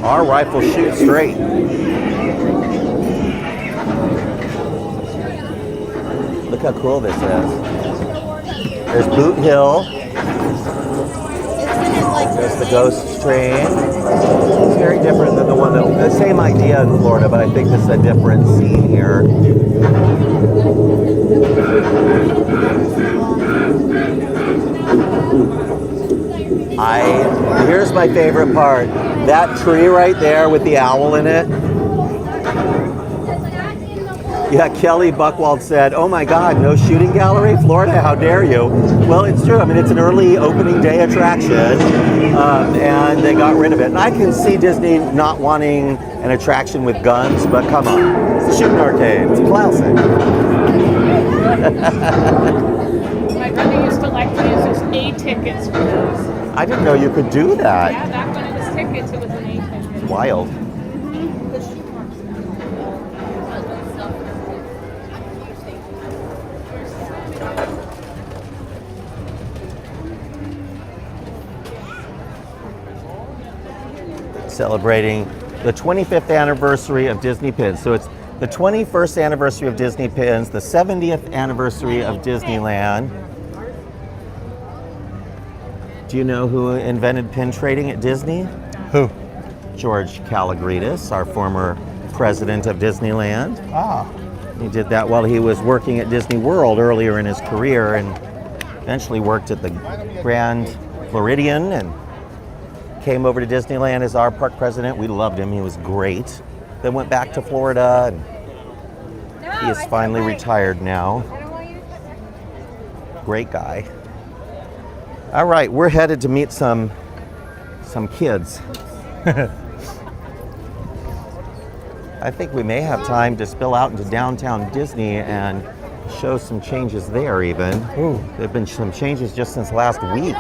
our rifle shoots straight. Look how cool this is. There's Boot Hill. There's the Ghost Train. It's very different than the same idea in Florida, but I think this is a different scene here. Here's my favorite part. That tree right there with the owl in it. Yeah, Kelly Buchwald said, "Oh my God, no shooting gallery? Florida, how dare you?" Well, it's true. I mean, it's an early opening day attraction, and they got rid of it. And I can see Disney not wanting an attraction with guns, but come on. It's a shooting arcade. It's a classic. My brother used to like to use those A tickets for those. I didn't know you could do that. Yeah, back when it was tickets, it was an A ticket. Wild. Celebrating the 25th anniversary of Disney Pins. So it's the 21st anniversary of Disney Pins, the 70th anniversary of Disneyland. Do you know who invented pin trading at Disney? Who? George Kalogridis, our former president of Disneyland. Ah. He did that while he was working at Disney World earlier in his career, and eventually worked at the Grand Floridian and came over to Disneyland as our park president. We loved him. He was great. Then went back to Florida, and he is finally retired now. Great guy. All right, we're headed to meet some kids. I think we may have time to spill out into downtown Disney and show some changes there even. Ooh. There have been some changes just since last week.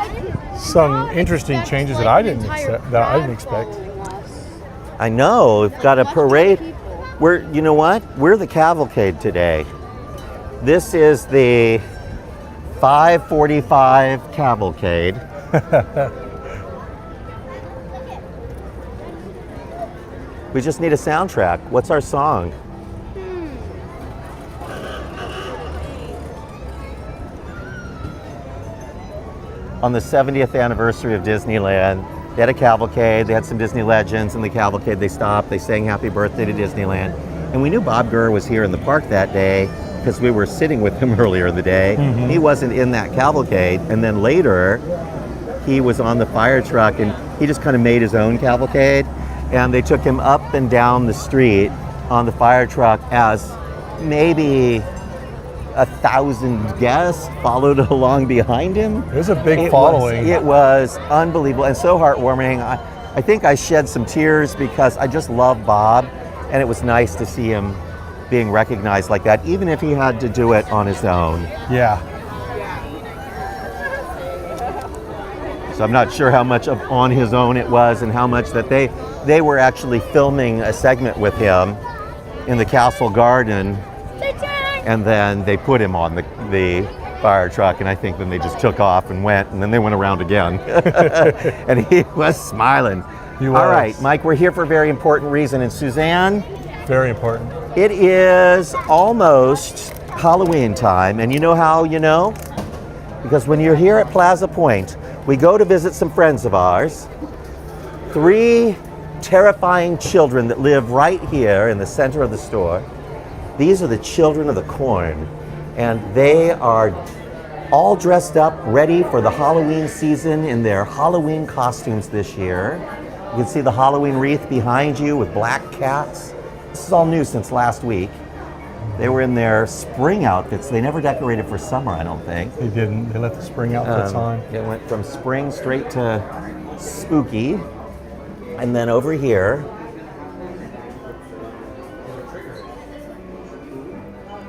Some interesting changes that I didn't expect. I know, we've got a parade. You know what? We're the cavalcade today. This is the 5:45 cavalcade. We just need a soundtrack. What's our song? on the 70th anniversary of Disneyland. They had a cavalcade, they had some Disney legends in the cavalcade. They stopped, they sang happy birthday to Disneyland. And we knew Bob Gurr was here in the park that day because we were sitting with him earlier in the day. He wasn't in that cavalcade. And then later, he was on the fire truck and he just kind of made his own cavalcade. And they took him up and down the street on the fire truck as maybe 1,000 guests followed along behind him. It was a big following. It was unbelievable and so heartwarming. I think I shed some tears because I just love Bob, and it was nice to see him being recognized like that, even if he had to do it on his own. Yeah. So I'm not sure how much of on his own it was and how much that they were actually filming a segment with him in the castle garden, and then they put him on the fire truck, and I think then they just took off and went, and then they went around again. And he was smiling. He was. All right, Mike, we're here for a very important reason. And Suzanne, Very important. it is almost Halloween time, and you know how you know? Because when you're here at Plaza Point, we go to visit some friends of ours. 3 terrifying children that live right here in the center of the store. These are the children of the corn, and they are all dressed up, ready for the Halloween season in their Halloween costumes this year. You can see the Halloween wreath behind you with black cats. This is all new since last week. They were in their spring outfits. They never decorated for summer, I don't think. They didn't. They let the spring outfits on. It went from spring straight to spooky. And then over here,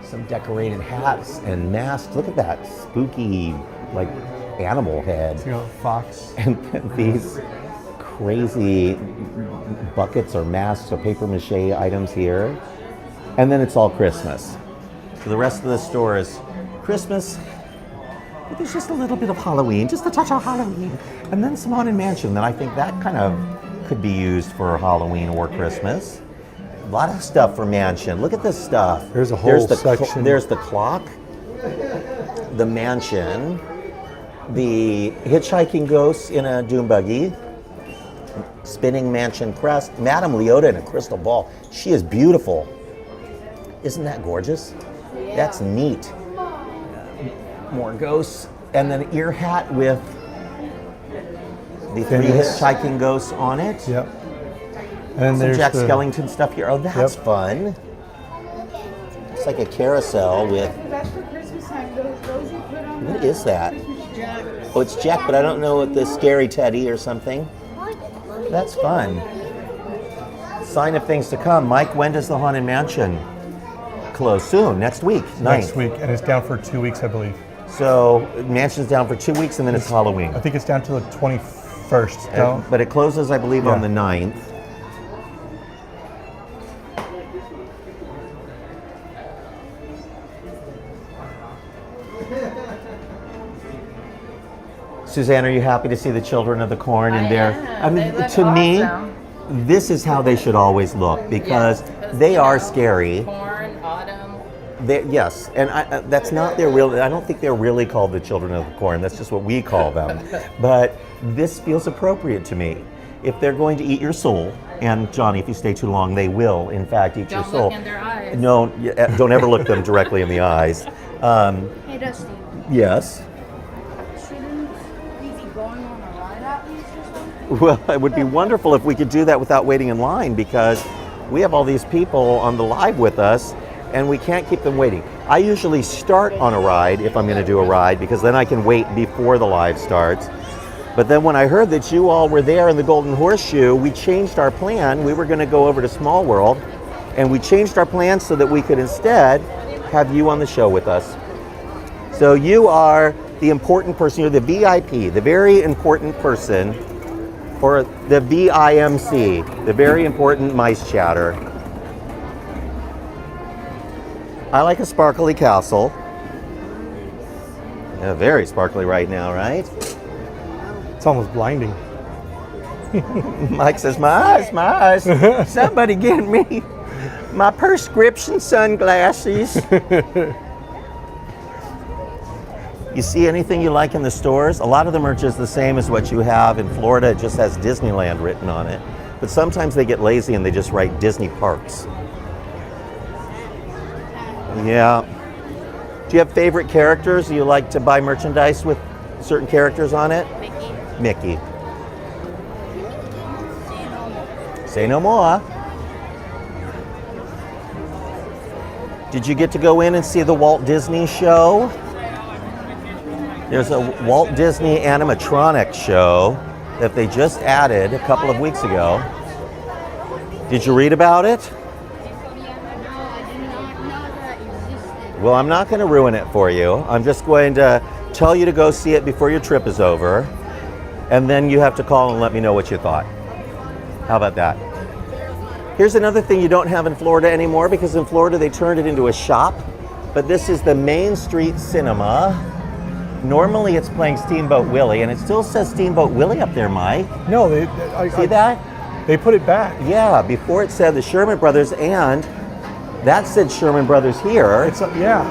some decorated hats and masks. Look at that spooky, like, animal head. You know, fox. And these crazy buckets or masks or paper mache items here. And then it's all Christmas. So the rest of the store is Christmas, but there's just a little bit of Halloween, just a touch of Halloween. And then some Haunted Mansion. Then I think that kind of could be used for Halloween or Christmas. A lot of stuff for Mansion. Look at this stuff. There's a whole section. There's the clock, the mansion, the hitchhiking ghosts in a doom buggy, spinning mansion crest, Madame Leota in a crystal ball. She is beautiful. Isn't that gorgeous? Yeah. That's neat. More ghosts. And then ear hat with the 3 hitchhiking ghosts on it. Yep. And Some there's Jack Skellington stuff here. Oh, that's Yep. fun. It's like a carousel with, That's for Christmas time. Those you put on. what is that? Jack. Oh, it's Jack, but I don't know what the scary teddy or something. That's fun. Sign of things to come. Mike, when does the Haunted Mansion close? Soon, next week, 9th. next week, and it's down for 2 weeks, I believe. So Mansion's down for 2 weeks, and then it's Halloween. I think it's down to the 21st. No? But it closes, I believe, on Yeah. the 9th. Suzanne, are you happy to see the children of the corn in there? I mean, They look to me, awesome. this is how they should always look because they are scary. Corn, autumn. Yes, and that's not their real. I don't think they're really called the children of the corn. That's just what we call them. But this feels appropriate to me. If they're going to eat your soul, and Johnny, if you stay too long, they will, in fact, eat your Don't soul. look in their eyes. No, don't ever look them directly in the eyes. Hey, Dusty. Yes. Shouldn't we be going on a ride at least or something? Well, it would be wonderful if we could do that without waiting in line because we have all these people on the live with us and we can't keep them waiting. I usually start on a ride if I'm going to do a ride because then I can wait before the live starts. But then when I heard that you all were there in the Golden Horseshoe, we changed our plan. We were going to go over to Small World and we changed our plan so that we could instead have you on the show with us. So you are the important person, you're the VIP, the very important person, or the VIMC, the very important mice chatter. I like a sparkly castle. Yeah, very sparkly right now, right? It's almost blinding. Mike says, my eyes, somebody get me my prescription sunglasses. You see anything you like in the stores? A lot of them are just the same as what you have in Florida. It just has Disneyland written on it. But sometimes they get lazy and they just write Disney Parks. Yeah. Do you have favorite characters? Do you like to buy merchandise with certain characters on it? Mickey. Say no more. Did you get to go in and see the Walt Disney show? There's a Walt Disney animatronic show that they just added a couple of weeks ago. Did you read about it? Well, I'm not going to ruin it for you. I'm just going to tell you to go see it before your trip is over, and then you have to call and let me know what you thought. How about that? Here's another thing you don't have in Florida anymore, because in Florida they turned it into a shop, but this is the Main Street Cinema. Normally it's playing Steamboat Willie, and it still says Steamboat Willie up there, Mike. No, See that? They put it back. Yeah, before it said the Sherman Brothers, and that said Sherman Brothers here. It's yeah.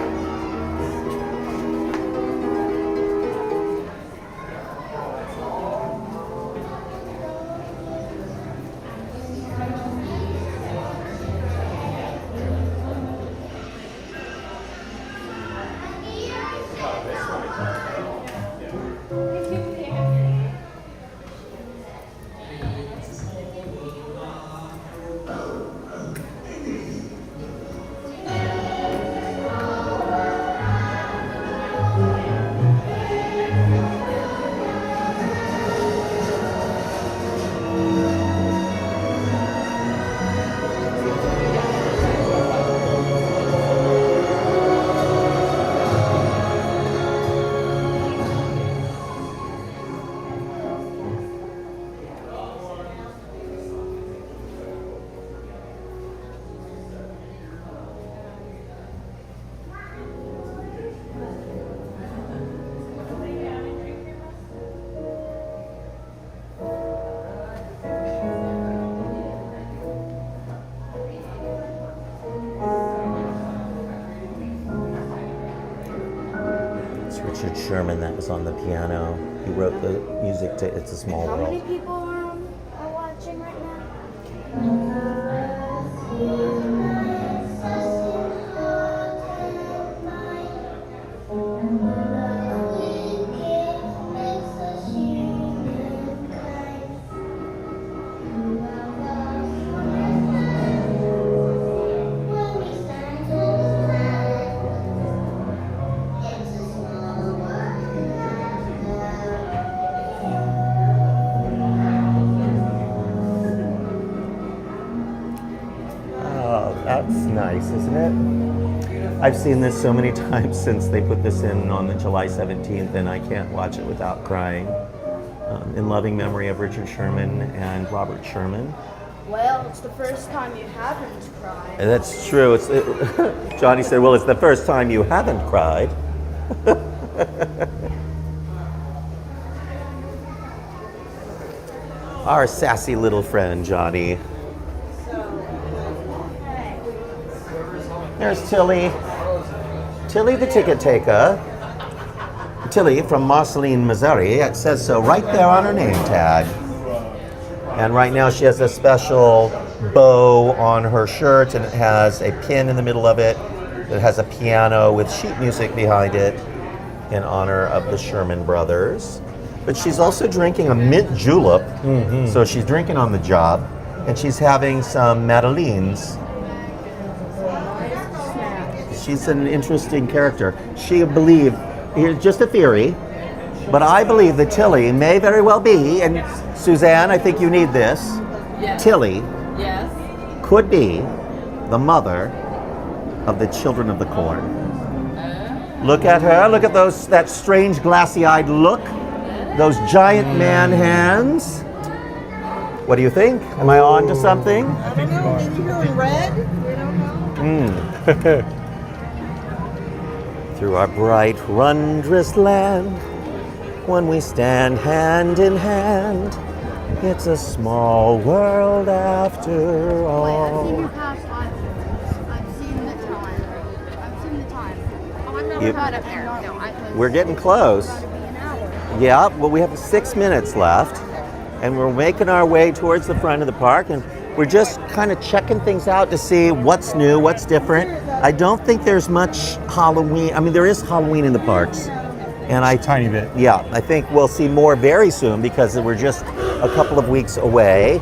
Richard Sherman that was on the piano. He wrote the music to It's a Small How many World. people are watching right now? That's nice, isn't it? I've seen this so many times since they put this in on the July 17th, and I can't watch it without crying. In loving memory of Richard Sherman and Robert Sherman. Well, it's the first time you haven't cried. And that's true. Johnny said, well, it's the first time you haven't cried. Our sassy little friend, Johnny. There's Tilly. Tilly the ticket taker. Tilly from Marceline, Missouri. It says so right there on her name tag. And right now she has a special bow on her shirt, and it has a pin in the middle of it that has a piano with sheet music behind it in honor of the Sherman Brothers. But she's also drinking a mint julep. Mm-hmm. So she's drinking on the job, and she's having some madeleines. She's an interesting character. She believed, here's just a theory, but I believe that Tilly may very well be, and Suzanne, I think you need this. Yes. Tilly Yes. could be the mother of the children of the corn. Look at her, look at that strange glassy-eyed look, those giant man hands. What do you think? Am I on to something? I don't know. Maybe you're in red. We don't know. Through our bright, wondrous land, when we stand hand in hand, it's a small world after all. Wait, I've seen you pass I've seen the time. I've seen the time. I'm not You- caught up there. No, We're getting close. Yeah, well, we have 6 minutes left, and we're making our way towards the front of the park, and we're just kind of checking things out to see what's new, what's different. I don't think there's much Halloween. I mean, there is Halloween in the parks, and A tiny bit. yeah, I think we'll see more very soon because we're just a couple of weeks away.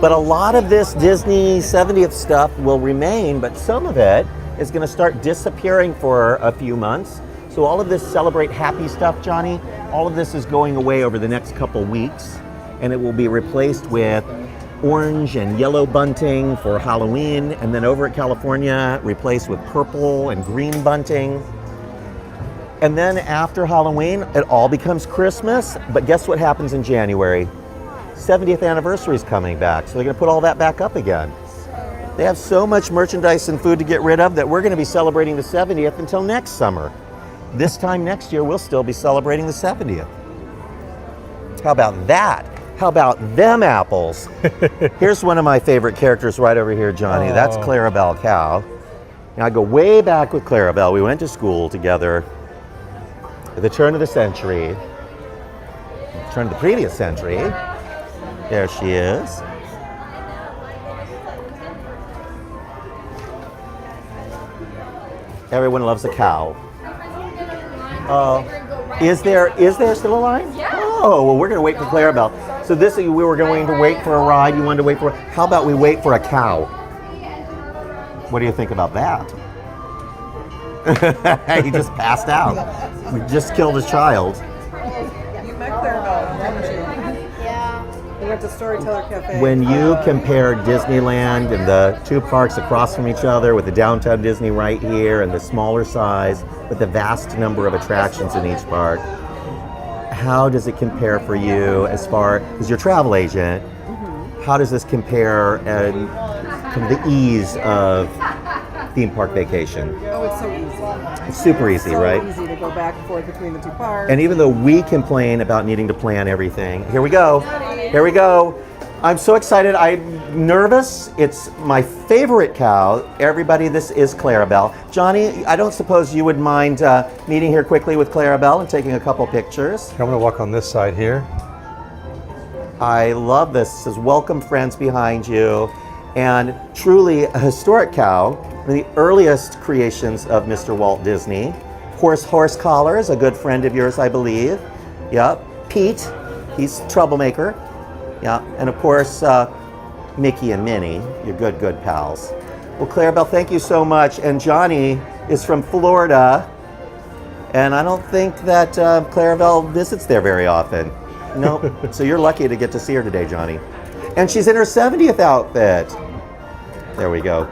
But a lot of this Disney 70th stuff will remain, but some of it is going to start disappearing for a few months. So all of this celebrate happy stuff, Johnny, all of this is going away over the next couple weeks, and it will be replaced with orange and yellow bunting for Halloween, and then over at California, replaced with purple and green bunting. And then after Halloween, it all becomes Christmas, but guess what happens in January? 70th anniversary is coming back, so they're going to put all that back up again. They have so much merchandise and food to get rid of that we're going to be celebrating the 70th until next summer. This time next year, we'll still be celebrating the 70th. How about that? How about them apples? Here's one of my favorite characters right over here, Johnny. That's Clarabelle Cow. Now, I go way back with Clarabelle. We went to school together at the turn of the century, turn of the previous century. There she is. Everyone loves a cow. Is there still a line? Yeah. Oh, well, we're going to wait for Clarabelle. So we were going to wait for a ride. You wanted to wait for. How about we wait for a cow? What do you think about that? He just passed out. We just killed a child. You met Clarabelle, haven't you? Yeah. We went to Storyteller Cafe. When you compare Disneyland and the two parks across from each other with the downtown Disney right here and the smaller size, but the vast number of attractions in each park, how does it compare for you as far as your travel agent? How does this compare and kind of the ease of theme park vacation? Oh, it's so easy. It's super easy, so right? Easy to go back and forth between the two parks. And even though we complain about needing to plan everything, here we go. Here we go. I'm so excited. I'm nervous. It's my favorite cow. Everybody, this is Clarabelle. Johnny, I don't suppose you would mind meeting here quickly with Clarabelle and taking a couple pictures. I'm going to walk on this side here. I love this. It says, welcome friends behind you. And truly a historic cow, one of the earliest creations of Mr. Walt Disney. Horse collars, a good friend of yours, I believe. Yep. Pete, he's a troublemaker. Yeah, and of course, Mickey and Minnie, your good pals. Well, Clarabelle, thank you so much. And Johnny is from Florida, and I don't think that Clarabelle visits there very often. Nope. So you're lucky to get to see her today, Johnny. And she's in her 70th outfit. There we go.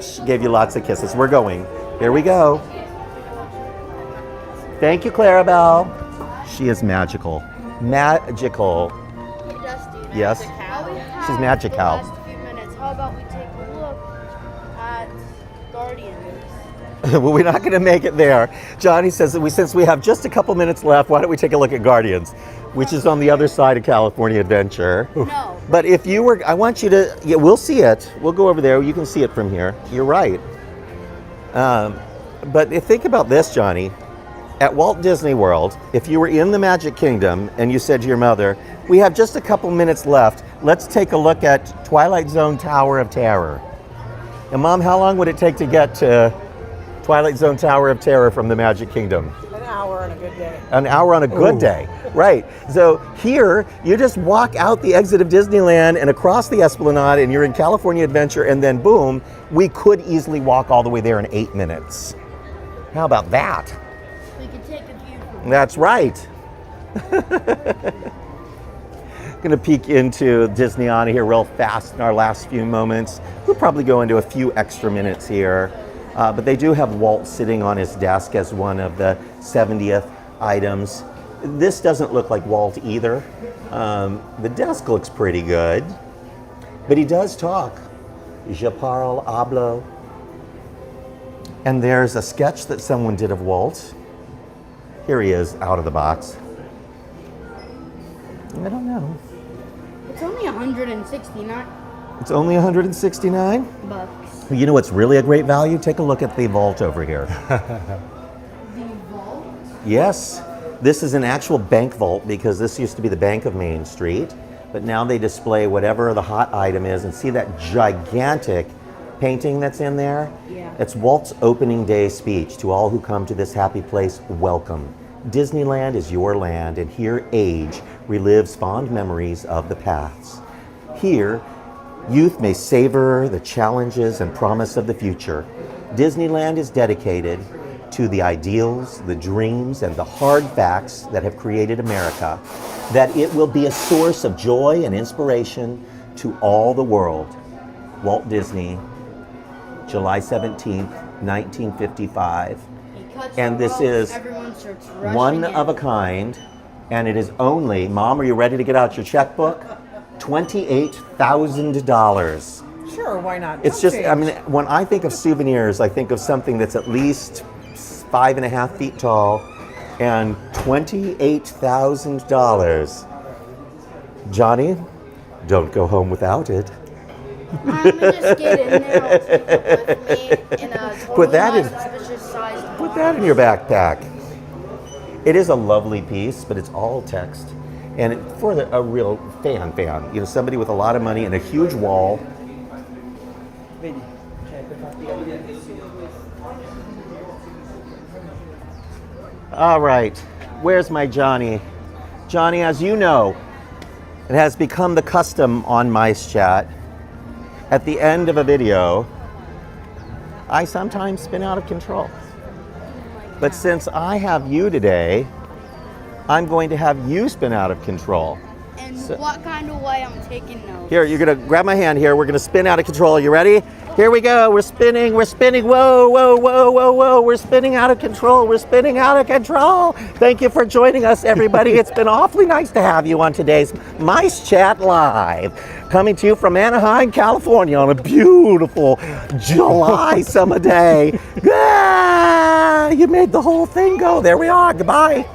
She gave you lots of kisses. We're going. Here we go. Thank you, Clarabelle. She is magical. Magical. Dusty, Yes. She's Magic Cow. Last few minutes. How about we take a look at Guardians? Well, we're not going to make it there. Johnny says that since we have just a couple minutes left, why don't we take a look at Guardians, which is on the other side of California Adventure. No. But if you were, I want you to, yeah, we'll see it. We'll go over there. You can see it from here. You're right. But think about this, Johnny. At Walt Disney World, if you were in the Magic Kingdom and you said to your mother, we have just a couple minutes left, let's take a look at Twilight Zone Tower of Terror. And Mom, how long would it take to get to Twilight Zone Tower of Terror from the Magic Kingdom? An hour on a good day. An hour on a good day, right. So here, you just walk out the exit of Disneyland and across the Esplanade and you're in California Adventure, and then boom, we could easily walk all the way there in 8 minutes. How about that? We could take a view. That's right. Going to peek into Disney on here real fast in our last few moments. We'll probably go into a few extra minutes here. But they do have Walt sitting on his desk as one of the 70th items. This doesn't look like Walt either. The desk looks pretty good. But he does talk. Je parle, hablo. And there's a sketch that someone did of Walt. Here he is, out of the box. I don't know. It's only 169. It's only 169? bucks. You know what's really a great value? Take a look at the vault over here. The vault? Yes, this is an actual bank vault because this used to be the Bank of Main Street, but now they display whatever the hot item is, and see that gigantic painting that's in there? Yeah. It's Walt's opening day speech to all who come to this happy place. Welcome. Disneyland is your land, and here age relives fond memories of the past. Here, youth may savor the challenges and promise of the future. Disneyland is dedicated to the ideals, the dreams, and the hard facts that have created America, that it will be a source of joy and inspiration to all the world. Walt Disney, July 17th, 1955. And this is one of a kind, and it is only, Mom, are you ready to get out your checkbook? $28,000. Sure, why not? It's just, I mean, when I think of souvenirs, I think of something that's at least 5.5 feet tall and $28,000. Johnny, don't go home without it. I'm gonna just get in there. I'll take it with me in a totally Put that in- non-suspicious sized Put that in your backpack. It is a lovely piece, but it's all text. And for a real fan, you know, somebody with a lot of money and a huge wall. All right, where's my Johnny? Johnny, as you know, it has become the custom on MiceChat. At the end of a video, I sometimes spin out of control. But since I have you today, I'm going to have you spin out of control. And what kind of way I'm taking notes? Here, you're gonna grab my hand here. We're gonna spin out of control. You ready? Here we go. We're spinning. Whoa, whoa, whoa, whoa, whoa. We're spinning out of control. We're spinning out of control. Thank you for joining us, everybody. It's been awfully nice to have you on today's MiceChat Live. Coming to you from Anaheim, California on a beautiful July summer day. Ah, you made the whole thing go. There we are. Goodbye.